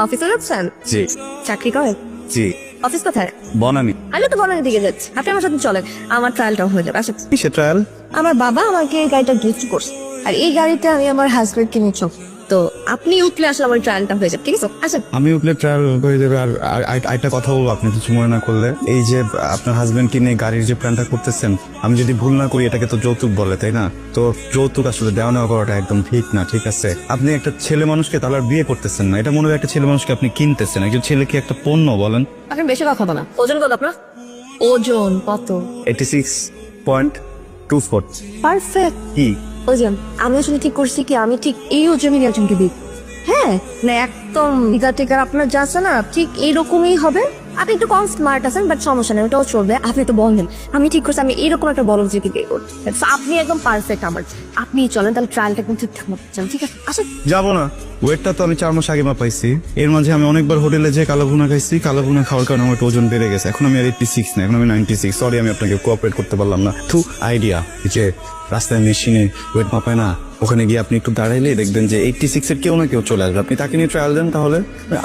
অফিসে যাচ্ছেন? জি চাকরি করেন? জি অফিস কোথায়? বনানি। আমি তো বনানির দিকে যাচ্ছি, আপনি আমার সাথে চলেন, আমার ট্রায়ালটাও হয়ে যাবে। আচ্ছা, কিসে ট্রায়াল? আমার বাবা আমাকে এই গাড়িটা গিফট করছে, আর এই গাড়িটা আমি আমার হাজবেন্ড কিনেছি, তো আপনি উঠলে আসলে আমার ট্রায়ালটা হয়ে যাবে, ঠিক আছে? আচ্ছা, আমি উঠলে ট্রায়াল হয়ে যাবে। আর একটা কথা বলবো, আপনি কিছু মনে না করলে, এই যে আপনার হাজবেন্ড কিনে গাড়ির যে প্ল্যানটা করতেছেন, আমি যদি ভুল না করি এটাকে তো যৌতুক বলে, তাই না? তো যৌতুক আসলে দেওয়া নেওয়া করাটা একদম ঠিক না, ঠিক আছে? আপনি একটা ছেলে মানুষকে তাহলে আর বিয়ে করতেছেন না, এটা মনে হয় একটা ছেলে মানুষকে আপনি কিনতেছেন। একজন ছেলে কি একটা পণ্য বলেন? আপনি বেশি কথা বলা। ওজন কত আপনার? ওজন কত? 86.24। পারফেক্ট কি ওজন। আমি আসলে ঠিক করছি কি, আমি ঠিক এই ওজনের একজনকে বিয়ে, হ্যাঁ না একদম ফিগার টিগার আপনার যা আছে না ঠিক এইরকমই হবে। আপনি একটু কম স্মার্ট আছেন, বাট সমস্যা নেই, ওটাও চলবে। আপনি তো বললেন, আমি ঠিক করছি আমি এইরকম একটা বড় জিকে বিয়ে করছি। So, আপনি একদম পারফেক্ট আমার। আপনি চলেন তাহলে ট্রায়ালটা কিন্তু ঠিক আছে? আসেন। যাবো না, ওয়েটটা তো আমি 4 মাস আগে মাপাইছি। এর মাঝে আমি অনেকবার হোটেলে যে কালো ভুনা খাইছি, কালো ভুনা খাওয়ার কারণে আমার একটু ওজন বেড়ে গেছে। এখন আমি আর 86 না, এখন আমি 96। সরি, আমি আপনাকে কোঅপারেট করতে পারলাম না। টু আইডিয়া যে রাস্তায় মেশিনে ওয়েট মাপায় না, ওখানে গিয়ে আপনি একটু দাঁড়াইলেই দেখবেন যে 86 এর কেউ না কেউ চলে আসবে। আপনি তাকে নিয়ে ট্রায়াল দেন। তাহলে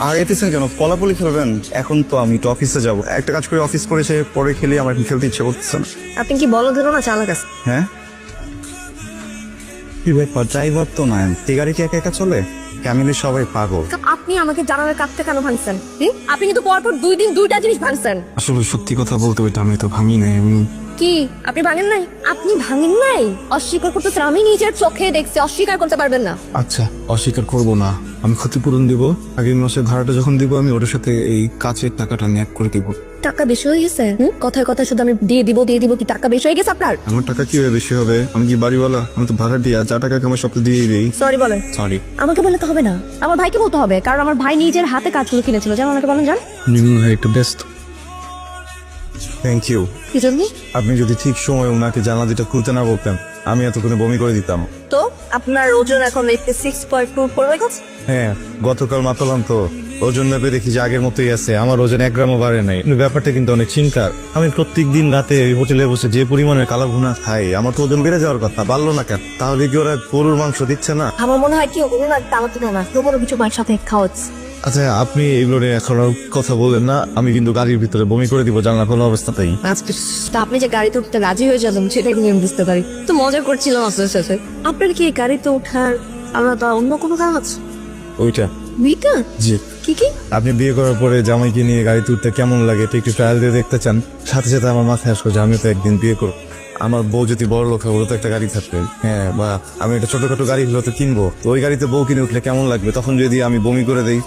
আর এতেছেন কেন, পলাপলি খেলবেন? এখন তো আমি তো অফিসে যাবো, একটা কাজ করে অফিস করে সে পরে খেলে আমার খেলতে ইচ্ছে করতেছে না। আপনি কি বলো দিল না চালাক আছে? হ্যাঁ, কি ব্যাপার? ড্রাইভার তো নয়, এই গাড়ি কি একা একা চলে? ফ্যামিলির সবাই পাগল। আপনি আমাকে জানালার কাটতে কেন ভাঙছেন? আপনি কিন্তু পরপর 2 দিন 2টা জিনিস ভাঙছেন। আসলে সত্যি কথা বলতে ওইটা আমি তো ভাঙি নাই। কি আপনি ভাঙেন নাই? আপনি ভাঙেন নাই অস্বীকার করতেছেন, আমি নিজের চোখে দেখছি, অস্বীকার করতে পারবেন না। আচ্ছা, অস্বীকার করব না, আমি ক্ষতিপূরণ দিব। আগের মাসে ভাড়াটা যখন দিব আমি ওটার সাথে এই কাচের টাকাটা ন্যাক করে দিব। টাকা বেশি হয়ে গেছে? কথায় কথায় শুধু আমি দিয়ে দিব কি টাকা বেশি হয়ে গেছে আপনার? আমার টাকা কিভাবে বেশি হবে? আমি কি বাড়িওয়ালা? আমি তো ভাড়া দিয়া যা টাকা আমার সব দিয়ে দিই। সরি বলেন। সরি আমাকে বললে তো হবে না, আমার ভাইকে বলতে হবে, কারণ আমার ভাই নিজের হাতে কাজগুলো কিনেছিল। যেমন আমাকে বলেন, যান। একটু ব্যস্ত। Thank you. কি জন্য? আপনি যদি ঠিক সময় ওনাকে জানালাটা খুলতে না বলতেন, আমি এতক্ষণে বমি করে দিতাম। তো আপনার ওজন এখন 86.24 হয়ে গেছে? হ্যাঁ, গতকাল মাপালাম তো, ওজন মেপে দেখি যে আগের মতোই আছে। আমার ওজন 1 গ্রামও বাড়ে নাই। কিন্তু ব্যাপারটা কিন্তু অনেক চিন্তার। আমি প্রত্যেকদিন রাতে হোটেলে বসে যে পরিমাণে কালা ভুনা খাই, আমার তো ওজন বেড়ে যাওয়ার কথা, বাড়লো না কেন? তাহলে কি ওরা গরুর মাংস দিচ্ছে না? আমার মনে হয় কি ওগুলো না তামাতে না, তোমারও কিছু মায়ের সাথে খাওয়াচ্ছে। আচ্ছা, আপনি এগুলো নিয়ে এখন আর কথা বলেন না। আমি কিন্তু গাড়ির ভিতরে বমি করে দিব জানলা খোলা অবস্থাতেই। আজকে তা আপনি যে গাড়িতে উঠতে রাজি হয়ে যাবেন সেটা কিন্তু আমি বুঝতে পারি, তো মজা করছিলাম আপনার সাথে। আপনার কি গাড়িতে ওঠার আলাদা অন্য কোনো কারণ আছে? ওইটা বিটা? জি। কি? আপনি বিয়ে করার পরে জামাইকে নিয়ে গাড়িতে উঠতে কেমন লাগে এটা একটু ট্রায়াল দিয়ে দেখতে চান? সাথে সাথে আমার মাথায় আসলো যে আমিও তো একদিন বিয়ে করবো। আমার বউ যদি বড় লোক হয়, ওর তো একটা গাড়ি থাকবে। হ্যাঁ, বা আমি একটা ছোটখাটো গাড়ি হলো তো কিনবো, তো ওই গাড়িতে বউ কিনে উঠলে কেমন লাগবে? তখন যদি আমি বমি করে দিই,